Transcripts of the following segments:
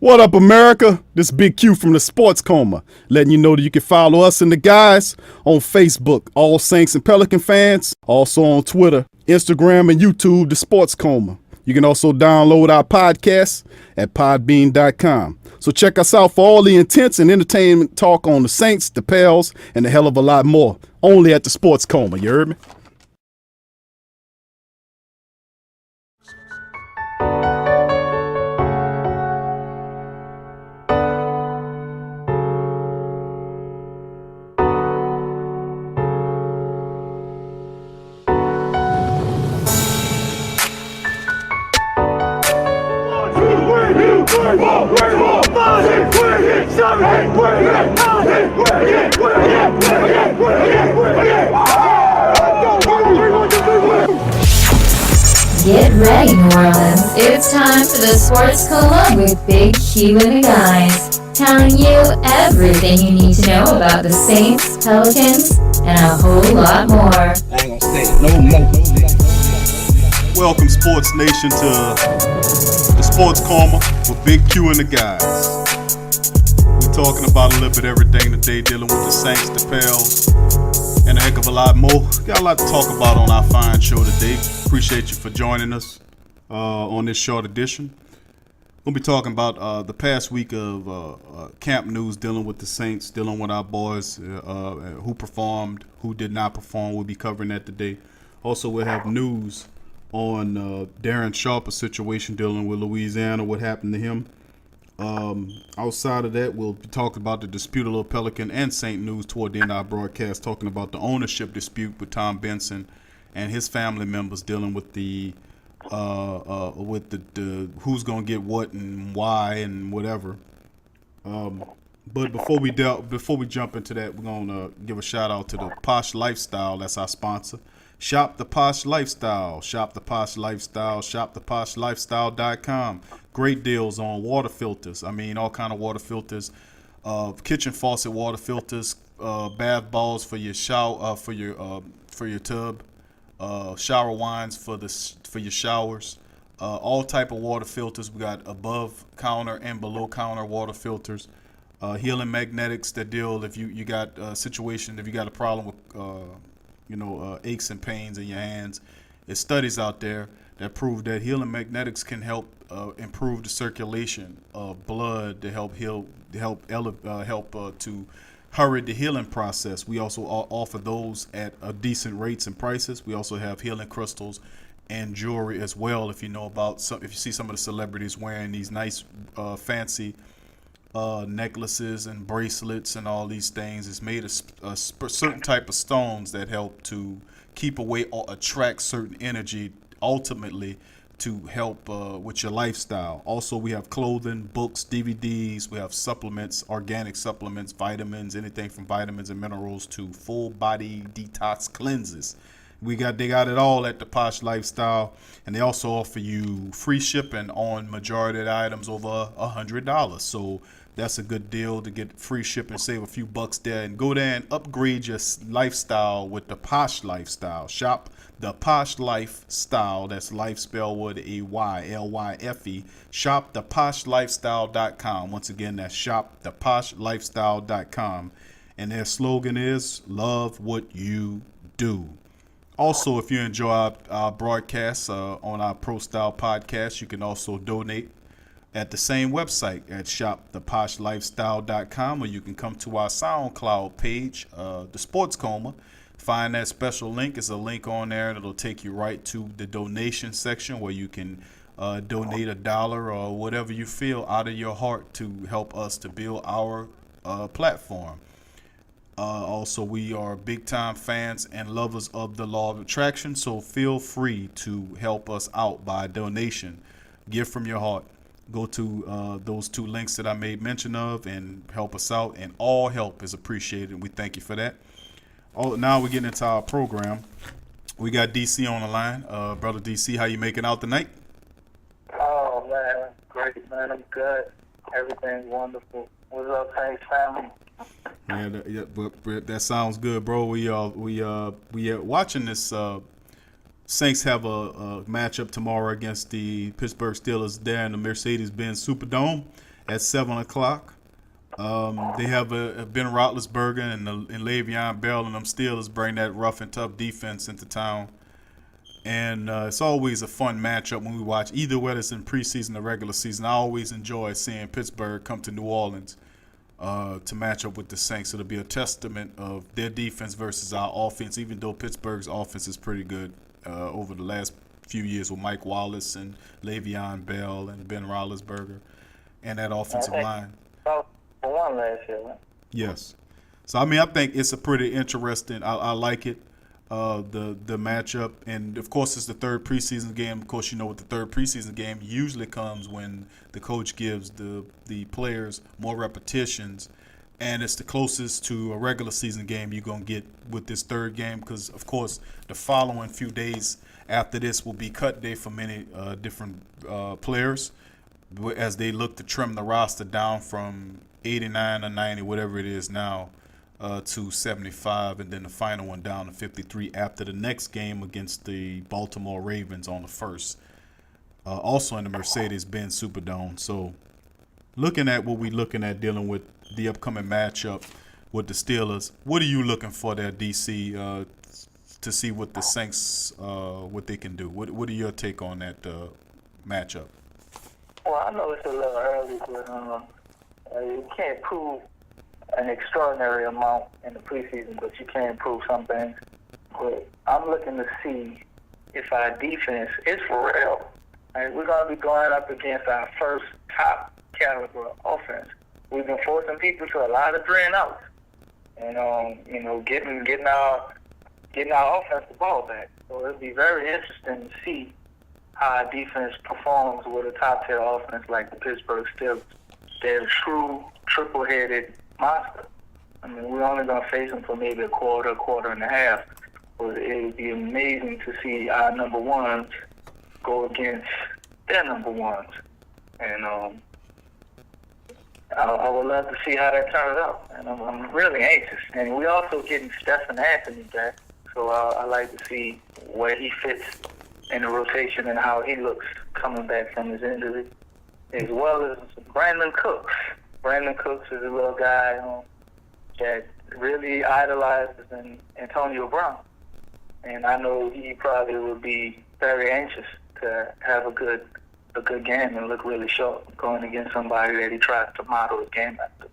What up, America? This Big Q from the Sports Coma, letting you know that you can follow us and the guys on Facebook, All Saints and Pelican fans, also on Twitter, Instagram, and YouTube, the Sports Coma. You can also download our podcast at podbean.com. So check us out for all the intense and entertainment talk on the Saints, the Pels, and a hell of a lot more. Only at the Sports Coma, you heard me? Get ready, New Orleans. It's time for the Sports Coma with Big Q and the guys, telling you everything you need to know about the Saints, Pelicans, and a whole lot more. I ain't gonna say no more. Welcome, Sports Nation, to the Sports Coma with Big Q and the guys. We're talking about a little bit everything today, dealing with the Saints, the Pels, and a heck of a lot more. Got a lot to talk about on our fine show today. Appreciate you for joining us on this short edition. We'll be talking about the past week of camp news dealing with the Saints, dealing with our boys, who performed, who did not perform. We'll be covering that today. Also, we'll have news on Darren Sharper's situation dealing with Louisiana, what happened to him. Outside of that, we'll be talking about the dispute of Pelican and Saint news toward the end of our broadcast, talking about the ownership dispute with Tom Benson and his family members dealing with the who's gonna get what and why and whatever. But before we jump into that, we're gonna give a shout out to the Posh Lifestyle. That's our sponsor. Shop the Posh Lifestyle. Shop the Posh Lifestyle. ShopThePoshLifestyle.com. Great deals on water filters. I mean, all kind of water filters, kitchen faucet water filters, bath balls for your shower, for your tub, shower wines for your showers, all type of water filters. We got above counter and below counter water filters. Healing magnetics that deal if you got a situation, if you got a problem with aches and pains in your hands. There's studies out there that prove that healing magnetics can help improve the circulation of blood to help to hurry the healing process. We also offer those at decent rates and prices. We also have healing crystals and jewelry as well. If you know about if you see some of the celebrities wearing these nice fancy necklaces and bracelets and all these things, it's made of a certain type of stones that help to keep away or attract certain energy, ultimately to help with your lifestyle. Also, we have clothing, books, DVDs. We have supplements, organic supplements, vitamins, anything from vitamins and minerals to full body detox cleanses. They got it all at the Posh Lifestyle, and they also offer you free shipping on majority of the items over $100. So that's a good deal to get free shipping, save a few bucks there, and go there and upgrade your lifestyle with the Posh Lifestyle. Shop the Posh Lifestyle. That's life spelled with AYLYFE. Shop theposhlifestyle.com. Once again, that's shop theposhlifestyle.com. And their slogan is love what you do. Also, if you enjoy our broadcasts on our Pro Style podcast, you can also donate at the same website at shoptheposhlifestyle.com, or you can come to our SoundCloud page, the Sports Coma. Find that special link. It's a link on there, and it'll take you right to the donation section where you can donate $1 or whatever you feel out of your heart to help us to build our platform. Also, we are big time fans and lovers of the law of attraction, so feel free to help us out by donation. Give from your heart. Go to those two links that I made mention of and help us out, and all help is appreciated, and we thank you for that. Now we're getting into our program. We got DC on the line. Brother DC, how you making out tonight? Oh, man, great, man. I'm good. Everything's wonderful. What's up, Saints family? Man, that sounds good, bro. We are watching this. Saints have a matchup tomorrow against the Pittsburgh Steelers there in the Mercedes-Benz Superdome, at 7 o'clock. They have a Ben Roethlisberger and Le'Veon Bell and them Steelers bring that rough and tough defense into town. And it's always a fun matchup when we watch, either whether it's in preseason or regular season. I always enjoy seeing Pittsburgh come to New Orleans to match up with the Saints. It'll be a testament of their defense versus our offense, even though Pittsburgh's offense is pretty good over the last few years with Mike Wallace and Le'Veon Bell and Ben Roethlisberger and that offensive line. For one last year, right? Yes. So, I mean, I think it's a pretty interesting. I like it, the matchup. And, of course, it's the third preseason game. Of course, you know what the third preseason game usually comes when the coach gives the players more repetitions. And it's the closest to a regular season game you're going to get with this third game because, of course, the following few days after this will be cut day for many different players as they look to trim the roster down from 89 or 90, whatever it is now, to 75, and then the final one down to 53 after the next game against the Baltimore Ravens on the 1st. Also in the Mercedes-Benz Superdome. So looking at what we're looking at dealing with the upcoming matchup with the Steelers, what are you looking for there, DC, to see what the Saints, what they can do? What are your take on that matchup? Well, I know it's a little early, but you can't prove an extraordinary amount in the preseason, but you can prove some things. But I'm looking to see if our defense is for real. And we're going to be going up against our first top caliber offense. We've been forcing people to a lot of drain outs, and getting our offense the ball back. So it'll be very interesting to see how our defense performs with a top-tier offense like the Pittsburgh Steelers. They're a true triple-headed monster. I mean, we're only going to face them for maybe a quarter and a half. But it would be amazing to see our number ones go against their number ones. And I would love to see how that turns out. And I'm really anxious. And we're also getting Stephen Anthony back. So I like to see where he fits in the rotation and how he looks coming back from his injury, as well as Brandon Cooks. Brandon Cooks is a little guy that really idolizes Antonio Brown. And I know he probably will be very anxious to have a good game and look really sharp going against somebody that he tries to model the game after.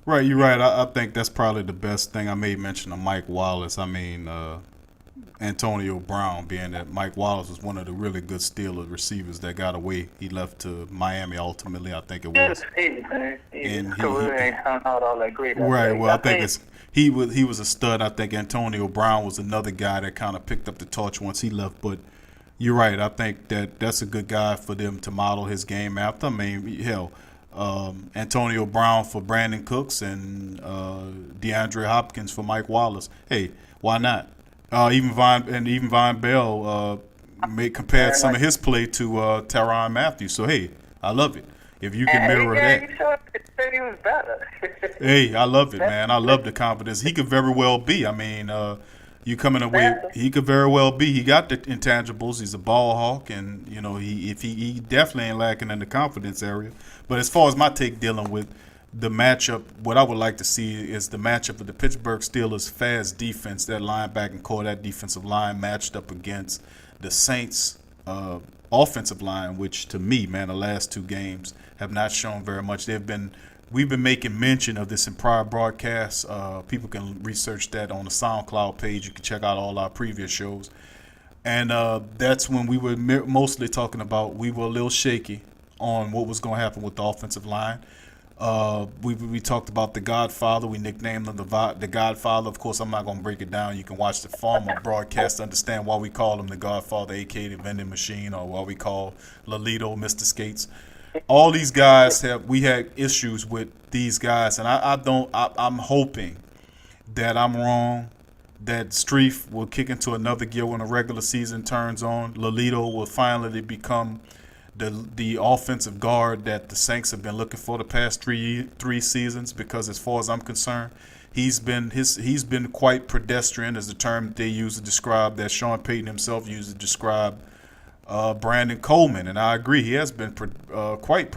Right, you're right. I think that's probably the best thing. I made mention of Mike Wallace. I mean, Antonio Brown, being that Mike Wallace was one of the really good Steelers receivers that got away. He left to Miami ultimately, I think it was. His career ain't turned out all that great. Right. Well, I think he was a stud. I think Antonio Brown was another guy that kind of picked up the torch once he left. But you're right. I think that's a good guy for them to model his game after. I mean, hell, Antonio Brown for Brandon Cooks and DeAndre Hopkins for Mike Wallace. Hey, why not? Even Von Bell compared some of his play to Tyrann Mathieu. So hey, I love it. If you can mirror that. He said he was better. Hey, I love it, man. I love the confidence. He could very well be. I mean, you coming away, he could very well be. He got the intangibles. He's a ball hawk, and you know he definitely ain't lacking in the confidence area. But as far as my take dealing with the matchup, what I would like to see is the matchup of the Pittsburgh Steelers' fast defense, that linebacking core, that defensive line matched up against the Saints' offensive line, which to me, man, the last two games have not shown very much. We've been making mention of this in prior broadcasts. People can research that on the SoundCloud page. You can check out all our previous shows. And that's when we were mostly talking about we were a little shaky on what was going to happen with the offensive line. We talked about the Godfather. We nicknamed him the Godfather. Of course, I'm not going to break it down. You can watch the former broadcast to understand why we call him the Godfather, a.k.a. the vending machine, or why we call Lolito Mr. Skates. All these guys we had issues with these guys, and I'm hoping that I'm wrong, that Streif will kick into another gear when the regular season turns on. Lolito will finally become the offensive guard that the Saints have been looking for the past three seasons, because as far as I'm concerned, he's been quite pedestrian, is the term that they use to describe, that Sean Payton himself used to describe Brandon Coleman. And I agree, he has been quite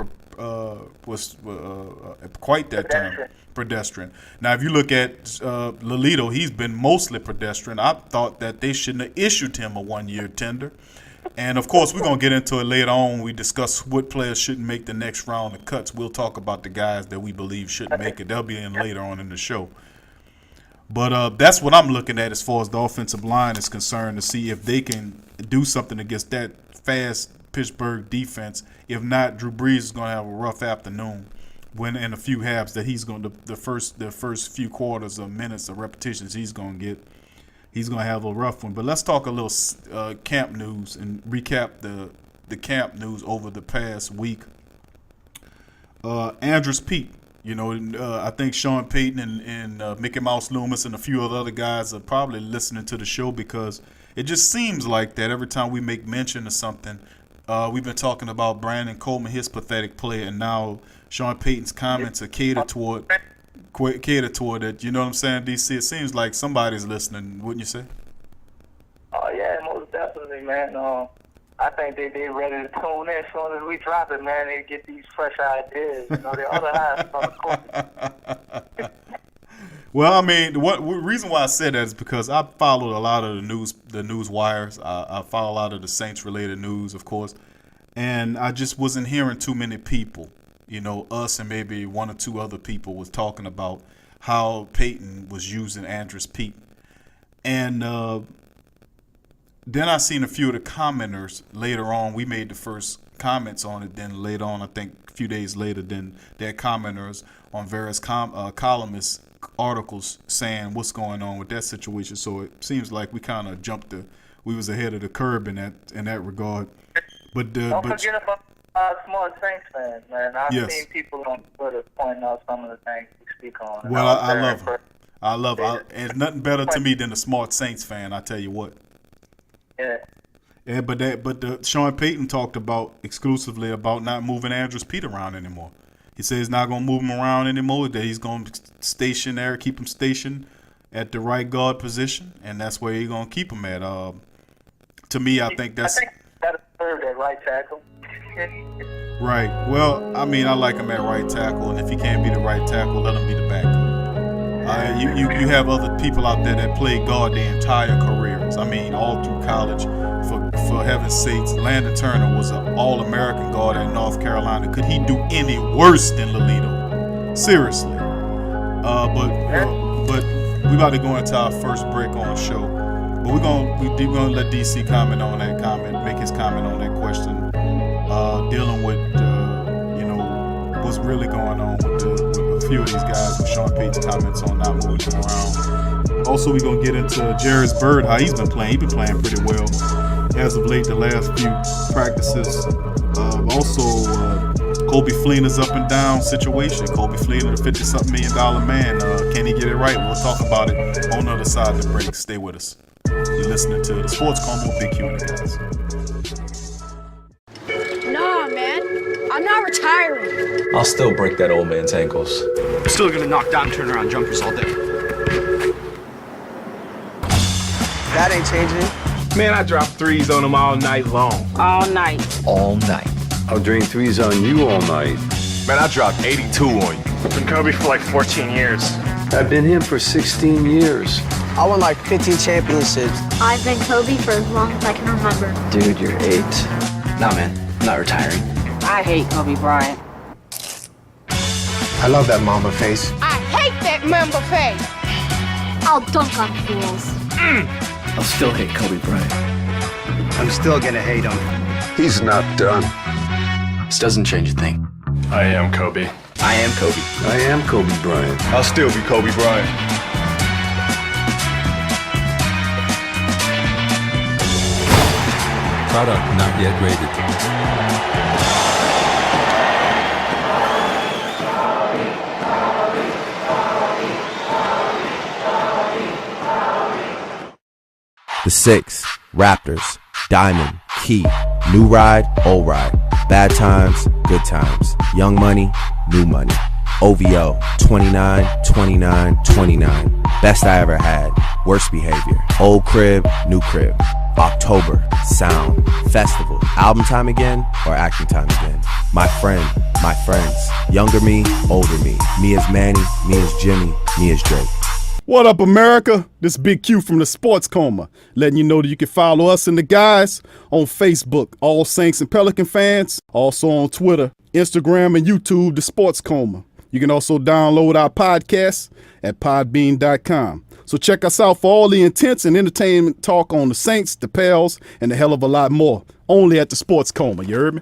quite that term, pedestrian. Now, if you look at Lolito, he's been mostly pedestrian. I thought that they shouldn't have issued him a 1-year tender. And, of course, we're going to get into it later on when we discuss what players shouldn't make the next round of cuts. We'll talk about the guys that we believe shouldn't make it. They'll be in later on in the show. But that's what I'm looking at as far as the offensive line is concerned, to see if they can do something against that fast Pittsburgh defense. If not, Drew Brees is going to have a rough afternoon when in a few halves that he's going to the first few quarters of minutes of repetitions he's going to get. He's going to have a rough one. But let's talk a little camp news and recap the camp news over the past week. Andrus Peat. I think Sean Payton and Mickey Mouse Loomis and a few other guys are probably listening to the show, because it just seems like that every time we make mention of something, we've been talking about Brandon Coleman, his pathetic play, and now Sean Payton's comments are catered toward it. You know what I'm saying, DC? It seems like somebody's listening, wouldn't you say? Oh, yeah, most definitely, man. I think they ready to tune in as soon as we drop it, man. They get these fresh ideas. The other half from the court. Well, I mean, the reason why I said that is because I followed a lot of the news wires. I follow a lot of the Saints-related news, of course, and I just wasn't hearing too many people. Us and maybe one or two other people was talking about how Payton was using Andrus Peat, and then I seen a few of the commenters later on. We made the first comments on it. Then later on, I think a few days later, then their commenters on various columnists articles saying what's going on with that situation. So it seems like we kind of we was ahead of the curve in that regard. But don't forget about smart Saints fans, man. I've seen people on Twitter pointing out some of the things we speak on. Well, I love them. And nothing better to me than a smart Saints fan. I tell you what. Yeah, but Sean Payton talked exclusively about not moving Andrus Peat around anymore. He said he's not going to move him around anymore, that he's going to keep him stationed at the right guard position, and that's where he's going to him at. To me, I think that's third at right tackle. Right. Well, I mean, I like him at right tackle, and if he can't be the right tackle, let him be the backup. You have other people out there that played guard their entire careers. I mean, all through college. For heaven's sakes, Landon Turner was an All-American guard at North Carolina. Could he do any worse than Lolito? Seriously. But we about to go into our first break on the show. But we're gonna let DC comment on that comment, make his comment on that question, dealing with what's really going on with a few of these guys, with Sean Payton's comments on not moving them around. Also, we're going to get into Jairus Byrd, how he's been playing. He's been playing pretty well as of late, the last few practices. Also, Kobe Fleener's up and down situation. Kobe Fleener, the $50-something million man. Can he get it right? We'll talk about it on the other side of the break. Stay with us. You're listening to the Sports Coma with Big Q and the guys. Nah, man. I'm not retiring. I'll still break that old man's ankles. I'm still gonna knock down turnaround jumpers all day. That ain't changing. Man, I drop threes on them all night long. All night. All night. I'll drain threes on you all night. Man, I dropped 82 on you. I've been Kobe for like 14 years. I've been him for 16 years. I won like 15 championships. I've been Kobe for as long as I can remember. Dude, you're 8. Nah, man, I'm not retiring. I hate Kobe Bryant. I love that mamba face. I hate that mamba face. I'll dunk on fools. I'll still hate Kobe Bryant. I'm still gonna hate him. He's not done. This doesn't change a thing. I am Kobe. I am Kobe. I am Kobe Bryant. I'll still be Kobe Bryant. Product not yet rated. The 6, Raptors, Diamond, Key, New Ride, Old Ride, Bad Times, Good Times, Young Money, New Money, OVO, 29, 29, 29, Best I Ever Had, Worst Behavior, Old Crib, New Crib, October, sound, festival, album time again, or acting time again? My friend, my friends, younger me, older me as Manny, me as Jimmy, me as Drake. What up, America? This Big Q from the Sports Coma, letting you know that you can follow us and the guys on Facebook, All Saints and Pelican fans, also on Twitter, Instagram, and YouTube, the Sports Coma. You can also download our podcast at podbean.com. So check us out for all the intense and entertainment talk on the Saints, the Pels, and a hell of a lot more. Only at the Sports Coma, you heard me?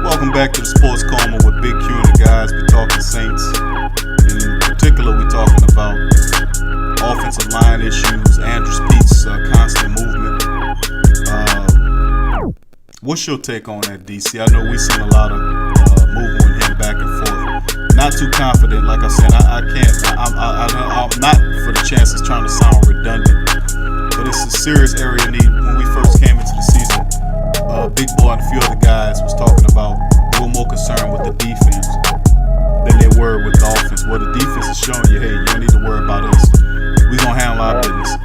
Welcome back to the Sports Coma with Big Q and the guys. We're talking Saints. In particular, we're talking about offensive line issues, Andrews Pete's constant movement. What's your take on that, DC? I know we've seen a lot of movement with him back and forth. Not too confident, like I said. I'm not for the chances trying to sound redundant, but it's a serious area of need. When we first came into the season, Big Boy and a few other guys was talking about they were more concerned with the defense than they were with the offense. Well, the defense is showing you, hey, you don't need to worry about us. We're going to handle our business.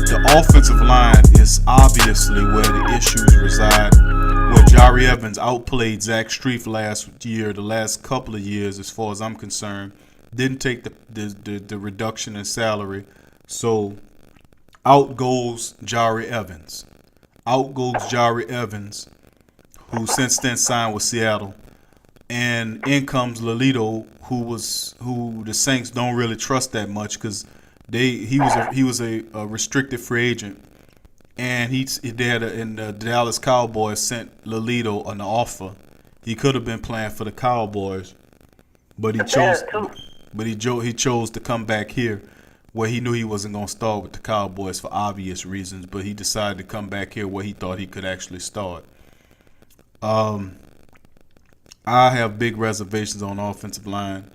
The offensive line is obviously where the issues reside. Where Jari Evans outplayed Zach Strief last year, the last couple of years, as far as I'm concerned, didn't take the reduction in salary. So out goes Jari Evans. Out goes Jari Evans, who since then signed with Seattle. And in comes Lolito, who the Saints don't really trust that much because he was a restricted free agent, and the Dallas Cowboys sent Lolito an offer. He could have been playing for the Cowboys, but he chose to come back here, where he knew he wasn't going to start with the Cowboys for obvious reasons, but he decided to come back here where he thought he could actually start. I have big reservations on the offensive line.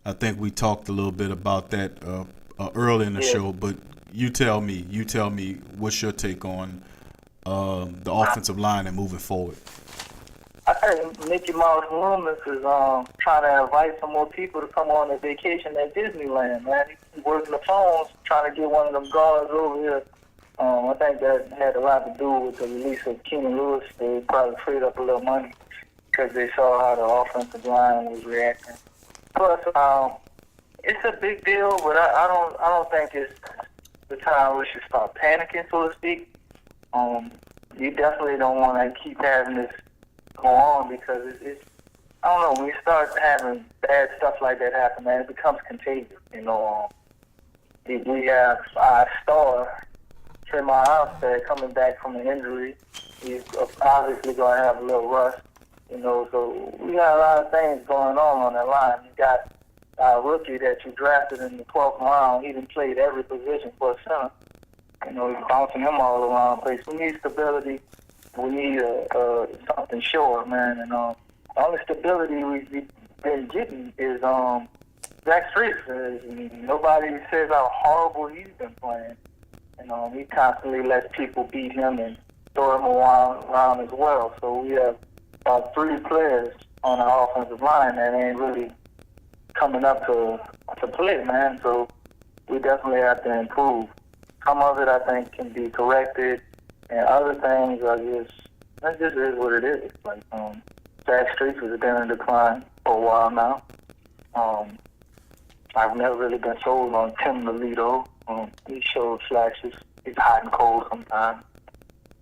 I think we talked a little bit about that early in the show, but you tell me, what's your take on the offensive line and moving forward? I think Mickey Mouse Loomis is trying to invite some more people to come on a vacation at Disneyland, man. He's working the phones, trying to get one of them guards over here. I think that had a lot to do with the release of Keenan Lewis. They probably freed up a little money because they saw how the offensive line was reacting. Plus, it's a big deal, but I don't think it's the time we should start panicking, so to speak. You definitely don't want to keep having this go on because it's I don't know, when you start having bad stuff like that happen, man, it becomes contagious. You know, we have our star, Trey House, coming back from an injury. He's obviously going to have a little rust. You know, so we got a lot of things going on that line. You got our rookie that you drafted in the 12th round. He done played every position for a center. You know, he's bouncing him all around the place. We need stability. We need something sure, man. And the only stability we've been getting is Zach Strief. Nobody says how horrible he's been playing. And he constantly lets people beat him and throw him around as well. So we have about 3 players on our offensive line that ain't really coming up to play, man. So we definitely have to improve. Some of it, I think, can be corrected, and other things are that just is what it is. Like, Zach Strief has been in decline for a while now. I've never really been sold on Tim Lolito. He showed flashes. He's hot and cold sometimes.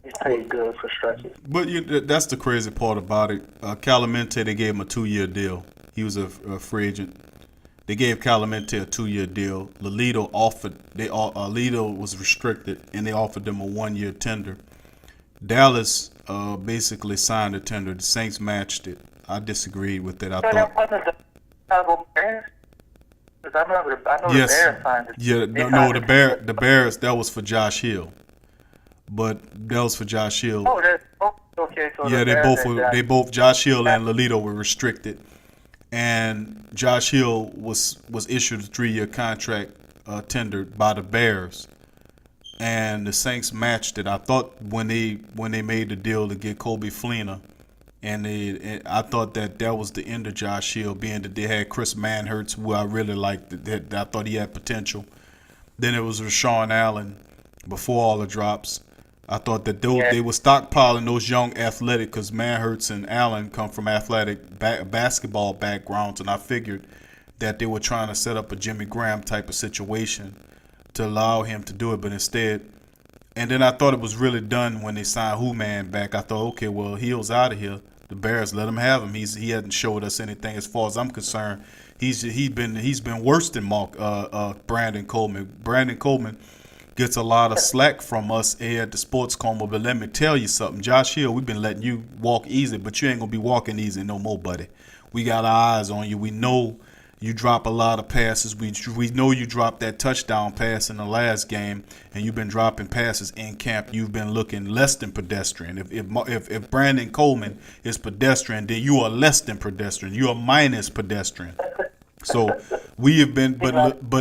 He's paid good for stretches. But that's the crazy part about it. Calamente, they gave him a 2-year deal. He was a free agent. They gave Calamente a 2-year deal. Lolito was restricted, and they offered them a 1-year tender. Dallas basically signed a tender. The Saints matched it. I disagreed with it. I know the Bears signed it. Yeah, the Bears, that was for Josh Hill. But that was for Josh Hill. Oh, okay. So they both Josh Hill and Lolito were restricted. And Josh Hill was issued a 3-year contract tendered by the Bears. and the Saints matched it. I thought when they made the deal to get Kobe Fleener, and I thought that was the end of Josh Hill, being that they had Chris Manhertz, who I really liked. That I thought he had potential. Then it was Rashawn Allen before all the drops. I thought that they were stockpiling those young athletic, because Manhertz and Allen come from athletic basketball backgrounds, and I figured that they were trying to set up a Jimmy Graham type of situation to allow him to do it, but instead, and then I thought it was really done when they signed Hooman back. I thought, okay, well, Hill's out of here. The Bears let him have him. He hasn't showed us anything as far as I'm concerned. He's been worse than Brandon Coleman. Brandon Coleman gets a lot of slack from us here at the Sports Coma, but let me tell you something. Josh Hill, we've been letting you walk easy, but you ain't going to be walking easy no more, buddy. We got our eyes on you. We know you drop a lot of passes. We know you dropped that touchdown pass in the last game, and you've been dropping passes in camp. You've been looking less than pedestrian. If Brandon Coleman is pedestrian, then you are less than pedestrian. You are minus pedestrian. So we have been, but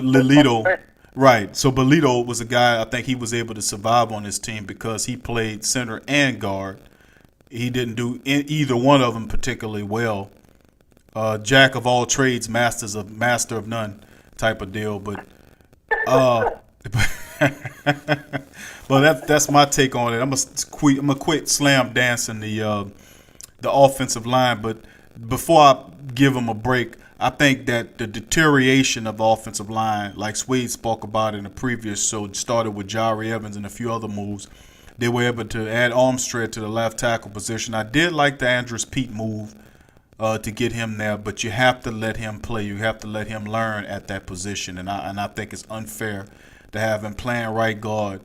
Lelito. Right. So Belito was a guy, I think he was able to survive on this team because he played center and guard. He didn't do either one of them particularly well. Jack of all trades, master of none type of deal. But but that's my take on it. I'm gonna quit slam dancing the offensive line. But before I give them a break, I think that the deterioration of the offensive line, like Swade spoke about in the previous show, started with Jari Evans and a few other moves. They were able to add Armstead to the left tackle position. I did like the Andrus Peat move to get him there, but you have to let him play. You have to let him learn at that position, and I think it's unfair to have him playing right guard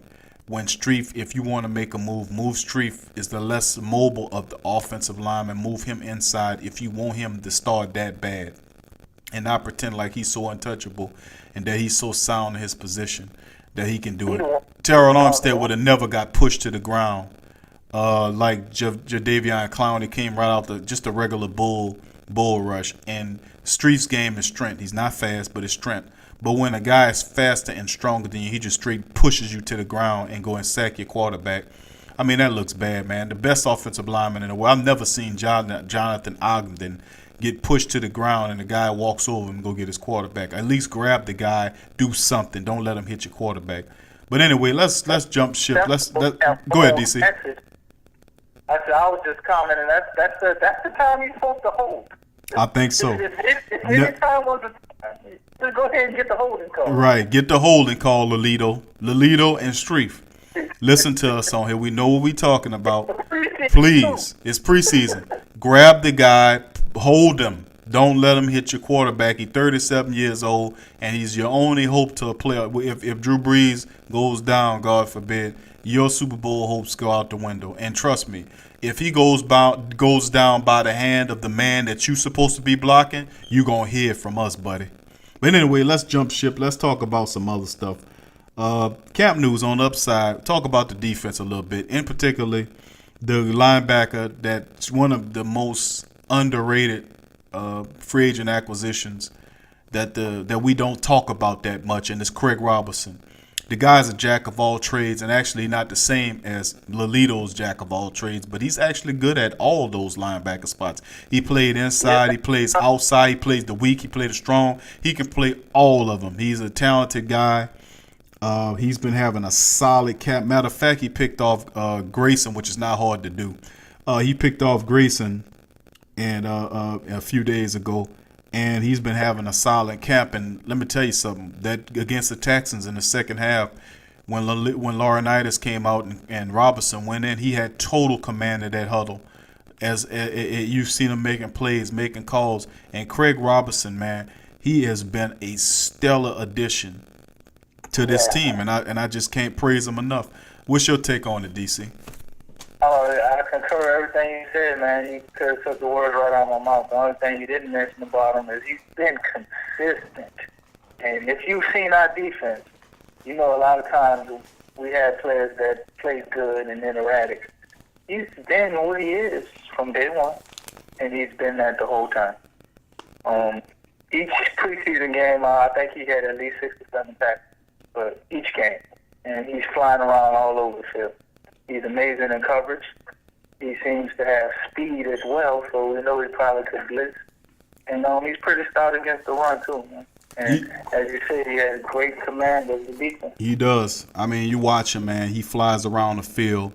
when Streif, if you want to make a move Streif is the less mobile of the offensive lineman. Move him inside if you want him to start that bad. And not pretend like he's so untouchable and that he's so sound in his position that he can do it. Terrell Armstead would have never got pushed to the ground like Jadeveon Clowney came right out just a regular bull rush. And Streif's game is strength. He's not fast, but it's strength. But when a guy is faster and stronger than you, he just straight pushes you to the ground and go and sack your quarterback. I mean, that looks bad, man. The best offensive lineman in the world. I've never seen Jonathan Ogden get pushed to the ground and the guy walks over and go get his quarterback. At least grab the guy, do something. Don't let him hit your quarterback. But anyway, let's jump ship. Go ahead, DC. I was just commenting. That's the time you're supposed to hold. I think so. If any time was the time, just go ahead and get the holding call. Right, get the holding call, Lelito and Streif. Listen to us on here. We know what we're talking about. Please, it's preseason. Grab the guy. Hold him. Don't let him hit your quarterback. He's 37 years old, and he's your only hope to a player. If Drew Brees goes down, God forbid, your Super Bowl hopes go out the window. And trust me, if he goes down by the hand of the man that you're supposed to be blocking, you're going to hear from us, buddy. But anyway, let's jump ship. Let's talk about some other stuff. Camp news on the upside. Talk about the defense a little bit. In particular, the linebacker that's one of the most underrated free agent acquisitions that we don't talk about that much, and it's Craig Robertson. The guy's a jack of all trades, and actually not the same as Lelito's jack of all trades, but he's actually good at all those linebacker spots. He played inside, he plays outside, he plays the weak, he plays the strong. He can play all of them. He's a talented guy. He's been having a solid camp. Matter of fact, he picked off Grayson, which is not hard to do. He picked off Grayson and a few days ago, and he's been having a solid camp. And let me tell you something, that against the Texans in the second half, when Laurinaitis came out and Robinson went in, he had total command of that huddle. As you've seen him making plays, making calls. And Craig Robertson, man, he has been a stellar addition to this team, and I just can't praise him enough. What's your take on it, DC? I concur everything you said, man. You could have took the words right out of my mouth. The only thing you didn't mention about him is he's been consistent. And if you've seen our defense, you know a lot of times we have players that play good and then erratic. He's been what he is from day one, and he's been that the whole time. Each preseason game, I think he had at least 6 or 7 tackles for each game. and he's flying around all over the field. He's amazing in coverage. He seems to have speed as well, so we know he probably could blitz. And he's pretty stout against the run, too, man. And as you said, he has great command of the defense. He does. I mean, you watch him, man. He flies around the field.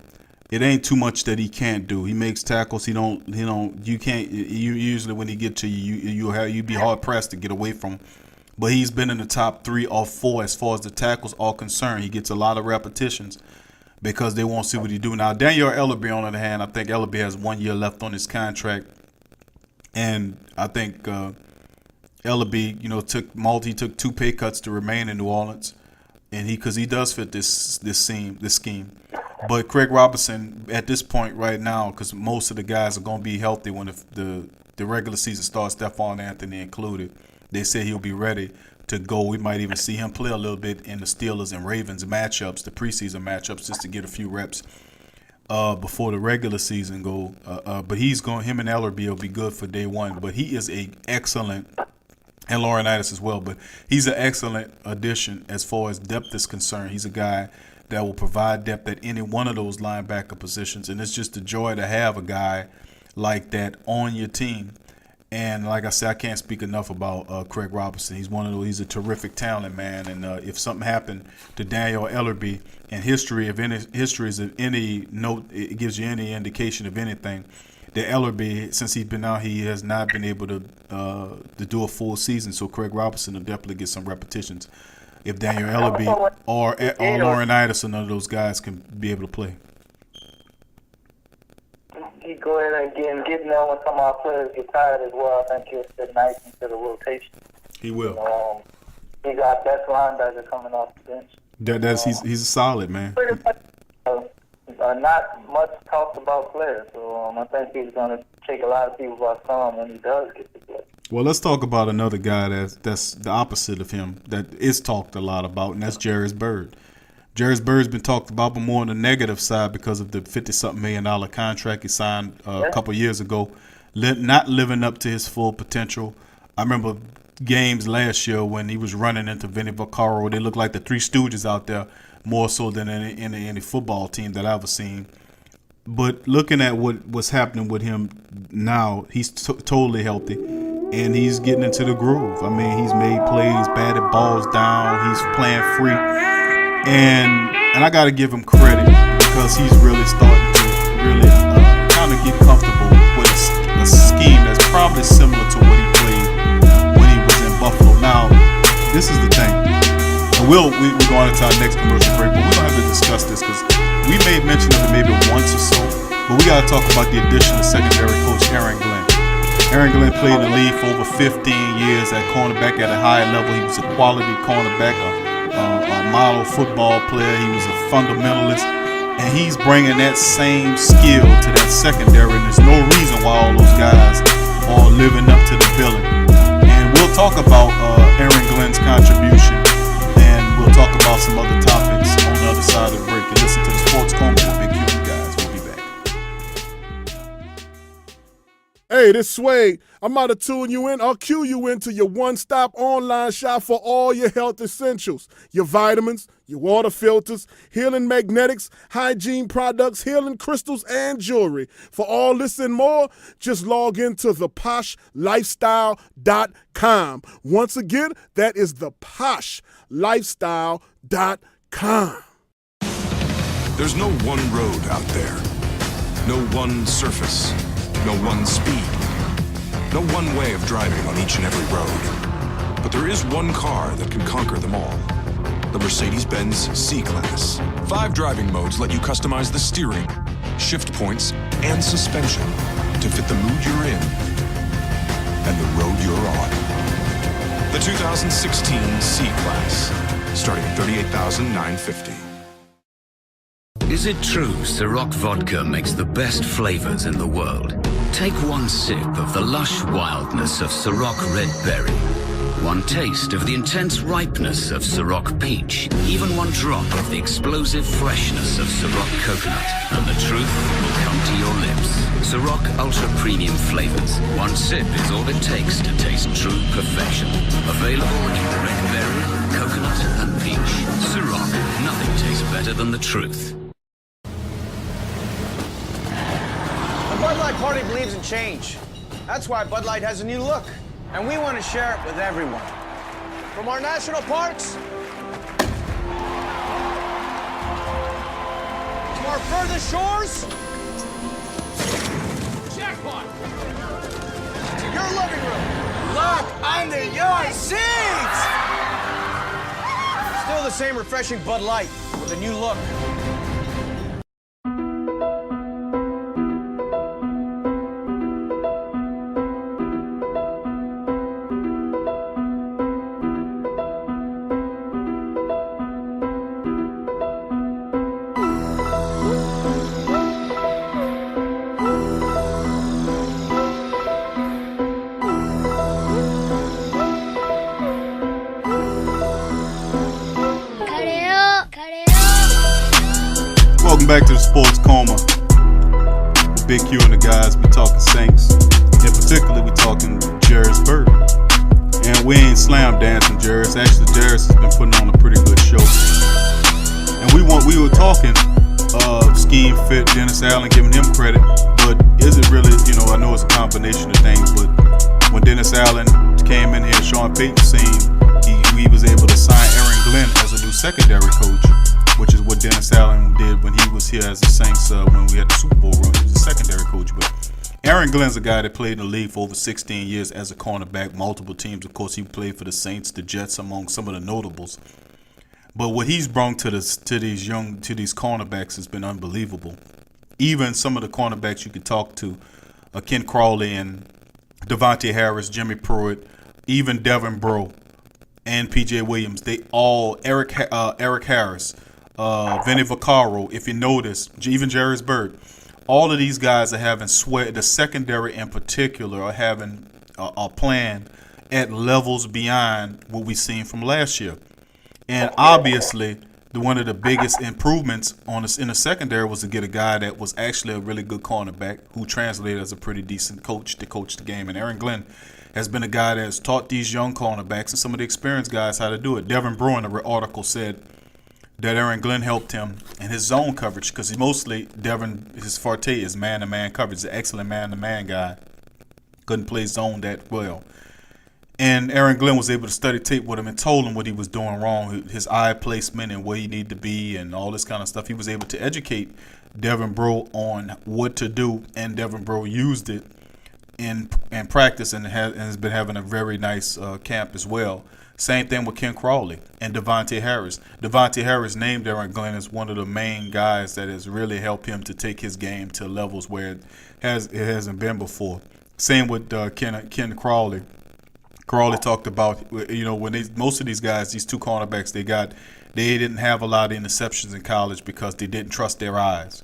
It ain't too much that he can't do. He makes tackles. You can't. You usually when he get to you be hard pressed to get away from him. But he's been in the top 3 or 4 as far as the tackles are concerned. He gets a lot of repetitions because they won't see what he do. Now, Daniel Ellerbe, on the other hand, I think Ellerbe has 1 year left on his contract, and I think Ellerbe, took 2 pay cuts to remain in New Orleans, and because he does fit this scheme. But Craig Robinson at this point right now, because most of the guys are going to be healthy when the regular season starts, Stephon Anthony included. They say he'll be ready to go. We might even see him play a little bit in the Steelers and Ravens matchups, the preseason matchups, just to get a few reps before the regular season go. But him and Ellerbe will be good for day one. But he is a excellent, and Laurinaitis as well, but he's an excellent addition as far as depth is concerned. He's a guy that will provide depth at any one of those linebacker positions. And it's just a joy to have a guy like that on your team. And like I said, I can't speak enough about Craig Robinson. He's a terrific talent, man. And if something happened to Daniel Ellerbe, and history is of any note, it gives you any indication of anything, that Ellerbe, since he's been out, he has not been able to do a full season. So Craig Robinson will definitely get some repetitions if Daniel Ellerbe or Laurinaitis or none of those guys can be able to play. He go ahead and get there when some of our players get tired as well. I think he'll fit nice into the rotation. He will. He's our best linebacker coming off the bench. He's a solid man. Pretty much, not much talked about player, so I think he's going to take a lot of people by storm when he does get to play. Well, let's talk about another guy that's the opposite of him that is talked a lot about, and that's Jairus Byrd. Jairus Byrd's been talked about, but more on the negative side because of the $50-something million contract he signed a couple years ago, not living up to his full potential. I remember games last year when he was running into Vinny Vaccaro. They looked like the Three Stooges out there more so than any football team that I've ever seen. But looking at what's happening with him now, he's totally healthy, and he's getting into the groove. I mean, he's made plays, batted balls down, he's playing free. And I got to give him credit because he's really starting to kind of get comfortable with a scheme that's probably similar to what he played when he was in Buffalo. Now, this is the thing. And we're going into our next commercial break, but we don't have to discuss this because we made mention of it maybe once or so. But we got to talk about the addition of secondary coach Aaron Glenn. Aaron Glenn played in the league for over 15 years at cornerback at a high level. He was a quality cornerback, a model football player. He was a fundamentalist, and he's bringing that same skill to that secondary, and there's no reason why all those guys are living up to the billing. And we'll talk about Aaron Glenn's contribution, and we'll talk about some other topics on the other side of the break. And listen to the Sports Coma with Big Q, guys. We'll be back. Hey, this Sway. I'm about to tune you in. I'll cue you into your one-stop online shop for all your health essentials. Your vitamins, your water filters, healing magnetics, hygiene products, healing crystals, and jewelry. For all this and more, just log into theposhlifestyle.com. Once again, that is theposhlifestyle.com. There's no one road out there. No one surface. No one speed. No one way of driving on each and every road. But there is one car that can conquer them all. The Mercedes-Benz C-Class. 5 driving modes let you customize the steering, shift points, and suspension to fit the mood you're in and the road you're on. The 2016 C-Class, starting at $38,950. Is it true Ciroc vodka makes the best flavors in the world? Take one sip of the lush wildness of Ciroc Red Berry. One taste of the intense ripeness of Ciroc Peach. Even one drop of the explosive freshness of Ciroc Coconut. And the truth will come to your lips. Ciroc Ultra Premium flavors. One sip is all it takes to taste true perfection. Available in Red Berry, Coconut, and Peach. Ciroc. Nothing tastes closer than the truth. The Bud Light Party believes in change. That's why Bud Light has a new look, and we want to share it with everyone. From our national parks to our furthest shores, jackpot, to your living room. Look under your seats! Still the same refreshing Bud Light with a new look. Welcome back to the Sports Coma. With Big Q and the guys, we talking Saints. In particular, we talking Jarris Burton. And we ain't slam dancing Jarris. Actually, Jarris has been putting on a pretty good show. And we were talking scheme fit, Dennis Allen, giving him credit. But is it really, I know it's a combination of things, but when Dennis Allen came in here, Sean Payton's scene, he was able to sign Aaron Glenn as a new secondary coach, which is what Dennis Allen did when he was here as the Saints when we had the Super Bowl run. He was a secondary coach. But Aaron Glenn's a guy that played in the league for over 16 years as a cornerback, multiple teams. Of course, he played for the Saints, the Jets, among some of the notables. But what he's brought to these cornerbacks has been unbelievable. Even some of the cornerbacks you could talk to, Ken Crawley and Devontae Harris, Jimmy Pruitt, even Devin Breaux and P.J. Williams, they all, Eric Harris, Vinny Vaccaro, if you notice, even Jarris Burton, all of these guys are having the secondary in particular are having a plan at levels beyond what we've seen from last year. And obviously, one of the biggest improvements in the secondary was to get a guy that was actually a really good cornerback who translated as a pretty decent coach to coach the game. And Aaron Glenn has been a guy that has taught these young cornerbacks and some of the experienced guys how to do it. Devin Breaux in the article said that Aaron Glenn helped him in his zone coverage because his forte is man-to-man coverage. He's an excellent man-to-man guy. Couldn't play zone that well. And Aaron Glenn was able to study tape with him and told him what he was doing wrong, his eye placement and where he needed to be and all this kind of stuff. He was able to educate Devin Breaux on what to do, and Devin Breaux used it in practice and has been having a very nice camp as well. Same thing with Ken Crawley and Devontae Harris. Devontae Harris named Aaron Glenn as one of the main guys that has really helped him to take his game to levels where it hasn't been before. Same with Ken Crawley. Crawley talked about, when most of these guys, these two cornerbacks they didn't have a lot of interceptions in college because they didn't trust their eyes.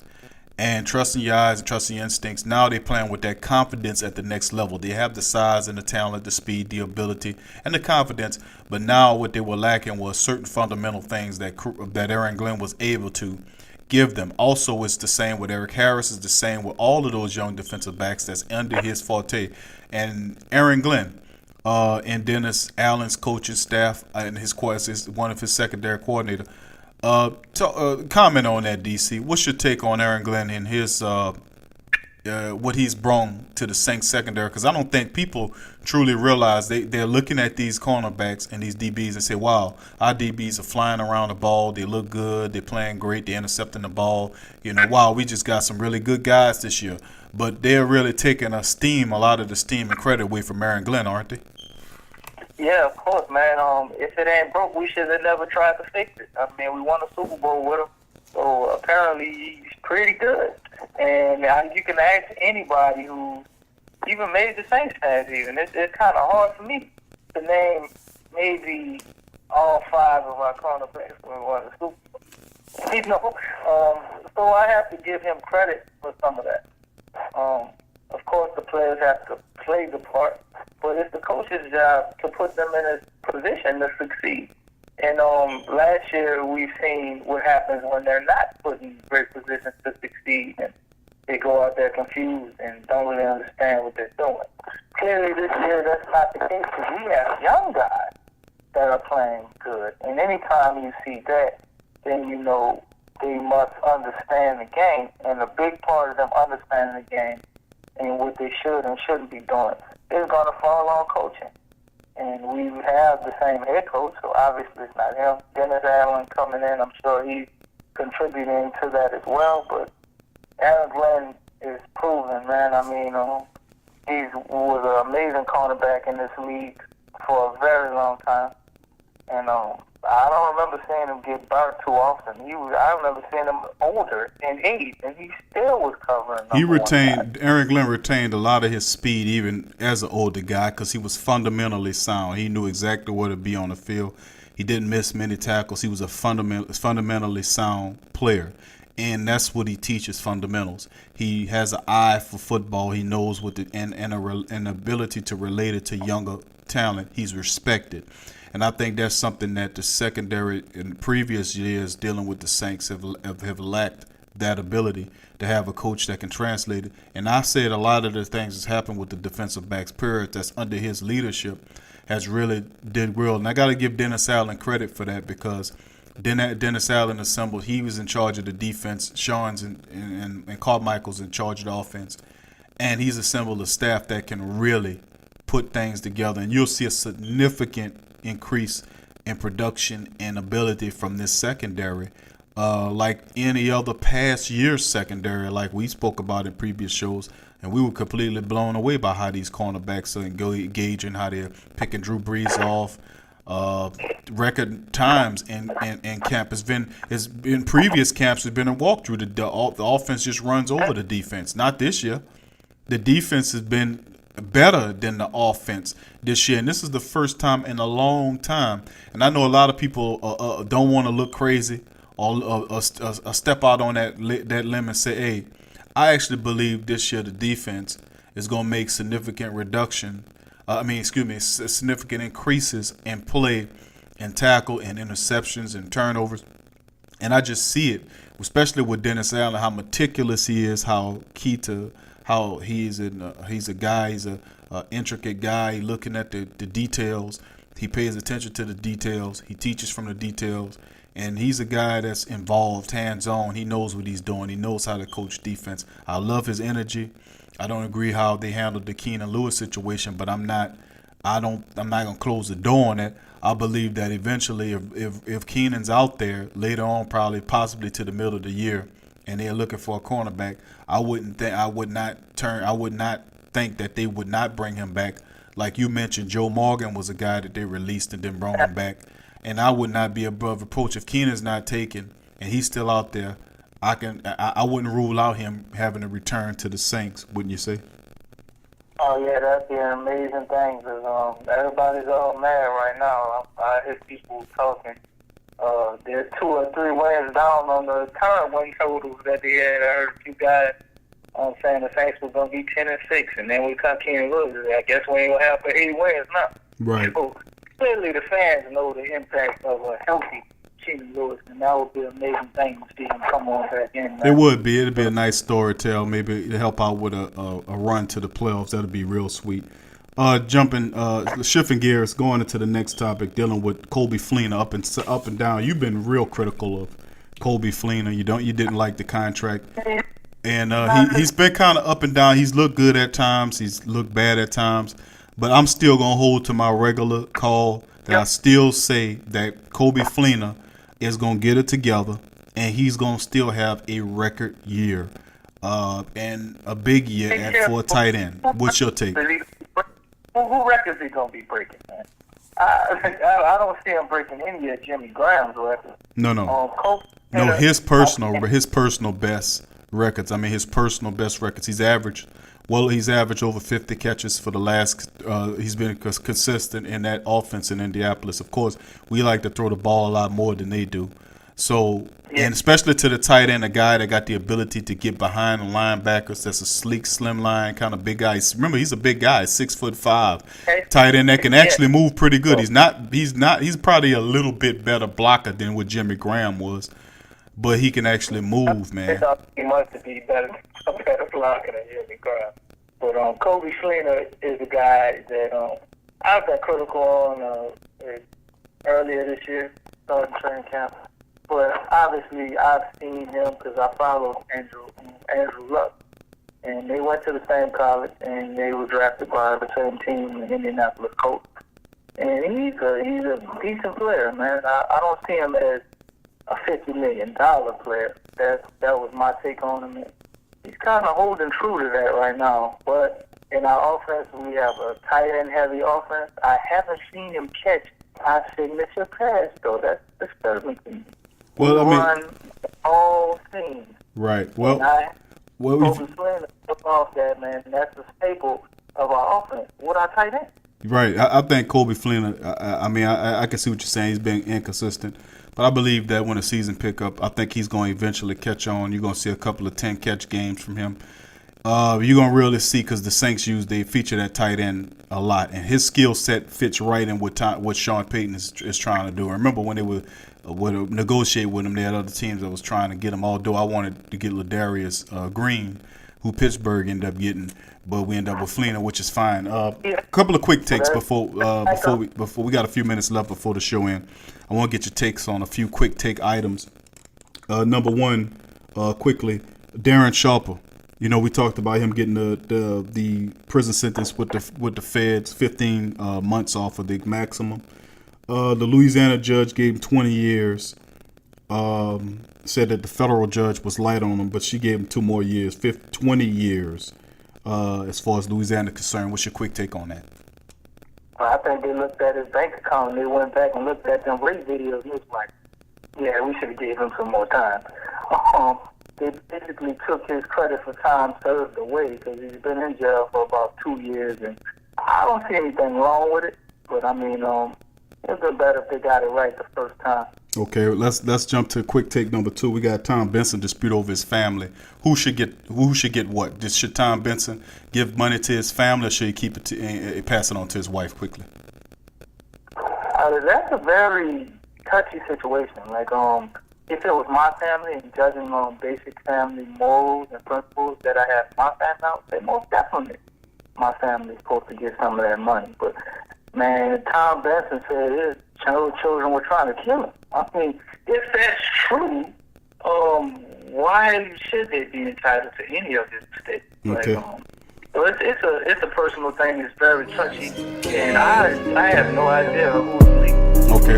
And trusting your eyes and trusting your instincts, now they're playing with that confidence at the next level. They have the size and the talent, the speed, the ability, and the confidence. But now what they were lacking was certain fundamental things that Aaron Glenn was able to give them. Also, it's the same with Eric Harris. It's the same with all of those young defensive backs that's under his forte. And Aaron Glenn and Dennis Allen's coaching staff and his one of his secondary coordinator. Comment on that, DC. What's your take on Aaron Glenn and his what he's brought to the Saints secondary? Because I don't think people truly realize they're looking at these cornerbacks and these DBs and say, wow, our DBs are flying around the ball. They look good. They're playing great. They're intercepting the ball. Wow, we just got some really good guys this year. But they're really taking a lot of the steam and credit away from Aaron Glenn, aren't they? Yeah, of course, man. If it ain't broke, we should have never tried to fix it. I mean, we won a Super Bowl with him, so apparently he's pretty good. And you can ask anybody who even made the Saints fans even. It's kind of hard for me to name maybe all five of our cornerbacks when we won the Super Bowl. So I have to give him credit for some of that. Of course, the players have to play the part, but it's the coach's job to put them in a position to succeed. And last year, we've seen what happens when they're not put in great positions to succeed, and they go out there confused and don't really understand what they're doing. Clearly, this year, that's not the case because we have young guys that are playing good. And anytime you see that, then you know they must understand the game. And a big part of them understanding the game and what they should and shouldn't be doing is going to fall on coaching. And we have the same head coach, so obviously it's not him. Dennis Allen coming in, I'm sure he's contributing to that as well. But Aaron Glenn is proven, man. I mean, he was an amazing cornerback in this league for a very long time. And I don't remember seeing him get burnt too often. I remember seeing him older in age, and he still was covering. Aaron Glenn retained a lot of his speed even as an older guy because he was fundamentally sound. He knew exactly where to be on the field. He didn't miss many tackles. He was a fundamentally sound player. And that's what he teaches, fundamentals. He has an eye for football. He knows what an ability to relate it to younger talent. He's respected. And I think that's something that the secondary in previous years dealing with the Saints have lacked, that ability to have a coach that can translate it. And I said a lot of the things that's happened with the defensive backs period that's under his leadership has really did well. And I got to give Dennis Allen credit for that because Dennis Allen assembled. He was in charge of the defense. Sean's and Carmichael's in charge of the offense. And he's assembled a staff that can really put things together. And you'll see a significant increase in production and ability from this secondary. Like any other past year's secondary, like we spoke about in previous shows. And we were completely blown away by how these cornerbacks are engaging, how they're picking Drew Brees off. Record times in camp in previous camps has been a walkthrough. The offense just runs over the defense. Not this year. The defense has been better than the offense this year, and this is the first time in a long time. And I know a lot of people don't want to look crazy or step out on that limb and say, "Hey, I actually believe this year the defense is going to make significant significant increases in play and tackle and interceptions and turnovers." And I just see it, especially with Dennis Allen, how meticulous he is, how he's a guy, he's a intricate guy, looking at the details. He pays attention to the details. He teaches from the details. And he's a guy that's involved, hands-on. He knows what he's doing. He knows how to coach defense. I love his energy. I don't agree how they handled the Keenan Lewis situation, but I'm not gonna close the door on it. I believe that eventually, if Keenan's out there later on, probably possibly to the middle of the year, and they're looking for a cornerback, I would not think that they would not bring him back. Like you mentioned, Joe Morgan was a guy that they released and then brought him back, and I would not be above reproach if Keenan's not taken and he's still out there. I wouldn't rule out him having to return to the Saints, wouldn't you say? Oh yeah, that'd be an amazing thing. Cause everybody's all mad right now. I hear people talking. They're 2 or 3 wins down on the current win totals that they had. I heard a few guys saying the Saints were gonna be 10-6, and then we come Keenan Lewis. I guess we ain't gonna have for 8 wins now. Right. So clearly, the fans know the impact of a healthy Keenan Lewis, and that would be an amazing thing to see him come on back in. It would be. It'd be a nice story to tell. Maybe to help out with a run to the playoffs. That'd be real sweet. Shifting gears, going into the next topic, dealing with Coby Fleener up and down. You've been real critical of Coby Fleener. You didn't like the contract, and he's been kind of up and down. He's looked good at times. He's looked bad at times. But I'm still gonna hold to my regular call that I still say that Coby Fleener is gonna get it together, and he's gonna still have a record year, and a big year for a tight end. What's your take? Who records he gonna be breaking, man? I don't see him breaking any of Jimmy Graham's records. No. His personal best records. I mean, his personal best records. He's averaged over 50 catches for the last. He's been consistent in that offense in Indianapolis. Of course, we like to throw the ball a lot more than they do. So, and especially to the tight end, a guy that got the ability to get behind the linebackers. That's a sleek, slim line kind of big guy. Remember, he's a big guy, 6'5", tight end that can actually move pretty good. He's probably a little bit better blocker than what Jimmy Graham was, but he can actually move, man. He must be a better blocker than Jimmy Graham. But Coby Fleener is a guy that I've been critical on earlier this year, starting training camp. But obviously I've seen him because I follow Andrew Luck, and they went to the same college, and they were drafted by the same team, the Indianapolis Colts. And he's a decent player, man. I don't see him as a $50 million player. That was my take on him. He's kind of holding true to that right now. But in our offense, we have a tight end heavy offense. I haven't seen him catch our signature pass, though. That's disturbing to me. Well, I mean, run all teams. Right. Well, Kobe Flynn took off that, man. That's the staple of our offense. What our tight end? Right. I think Kobe Flynn, I can see what you're saying. He's been inconsistent. But I believe that when the season pick up, I think he's going to eventually catch on. You're going to see a couple of 10-catch games from him. You're going to really see, because the Saints they feature that tight end a lot. And his skill set fits right in what Sean Payton is trying to do. I remember when they would negotiate with him, they had other teams that was trying to get him. Although I wanted to get Ladarius Green, who Pittsburgh ended up getting, but we ended up with Fleener, which is fine. A couple of quick takes before we got a few minutes left before the show end. I want to get your takes on a few quick take items. Number one, quickly, Darren Sharper. You know, we talked about him getting the prison sentence with the feds, 15 months off of the maximum. The Louisiana judge gave him 20 years. Said that the federal judge was light on him, but she gave him 2 more years, 20 years. As far as Louisiana is concerned, what's your quick take on that? Well, I think they looked at his bank account and they went back and looked at them rape videos and it was like, yeah, we should have gave him some more time. They basically took his credit for time served away because he's been in jail for about 2 years, and I don't see anything wrong with it. But I mean, it'd been better if they got it right the first time. Okay, let's jump to quick take number 2. We got Tom Benson dispute over his family. Who should get what? Should Tom Benson give money to his family, or should he keep it and pass it on to his wife quickly? That's a very touchy situation. Like, if it was my family and judging on basic family morals and principles that I have my family out, then most definitely my family's supposed to get some of that money. But man, Tom Benson said his children were trying to kill him. I mean, if that's true, why should they be entitled to any of his estate? Okay. So it's a personal thing. It's very touchy, and I have no idea who's legal. Okay.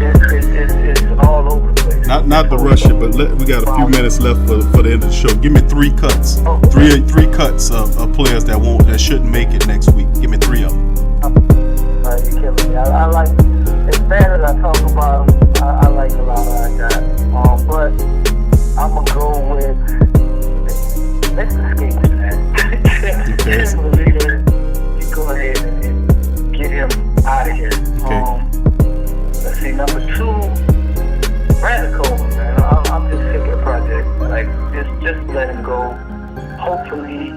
It's all over the place. Not to rush it, but we got a few minutes left for the end of the show. Give me 3 cuts. Three cuts of players that shouldn't make it next week. Give me 3 of them. You're killing me. I like, as bad as I talk about them, I like a lot of our guys. But I'm gonna go with Mr. Skates, man. Okay. You go ahead and get him out of here. Okay. Let's see, number 2, Brandon Coma, man. I'm just sick of the project. Like, just let him go. Hopefully,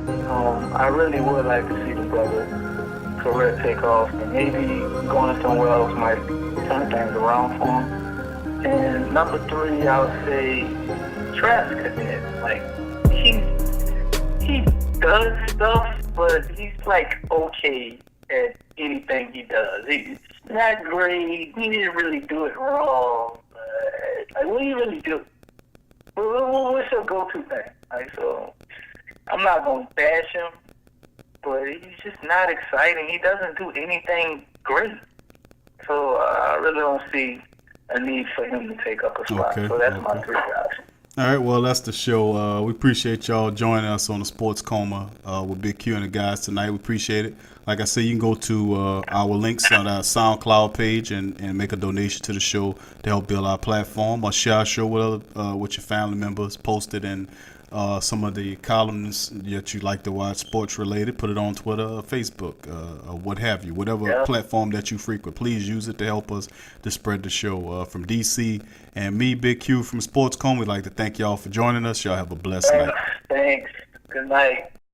I really would like to see the brother career take off, and maybe going somewhere else might turn things around for him. And number 3, I would say Travis Cadet. Like, he does stuff, but he's like okay at anything he does. He's not great. He didn't really do it wrong. Like, what do you really do? What's your go-to thing? Like, so I'm not gonna bash him, but he's just not exciting. He doesn't do anything great. So I really don't see a need for him to take up a spot. Okay, so that's my 3 guys. All right, well, that's the show. We appreciate y'all joining us on the Sports Coma with Big Q and the guys tonight. We appreciate it. Like I said, you can go to our links on our SoundCloud page and make a donation to the show to help build our platform, or share our show with your family members, post it in some of the columns that you like to watch, sports related, put it on Twitter or Facebook or what have you. Whatever platform that you frequent, please use it to help us to spread the show. From DC and me, Big Q from Sports Coma, we'd like to thank y'all for joining us. Y'all have a blessed night. Thanks. Good night.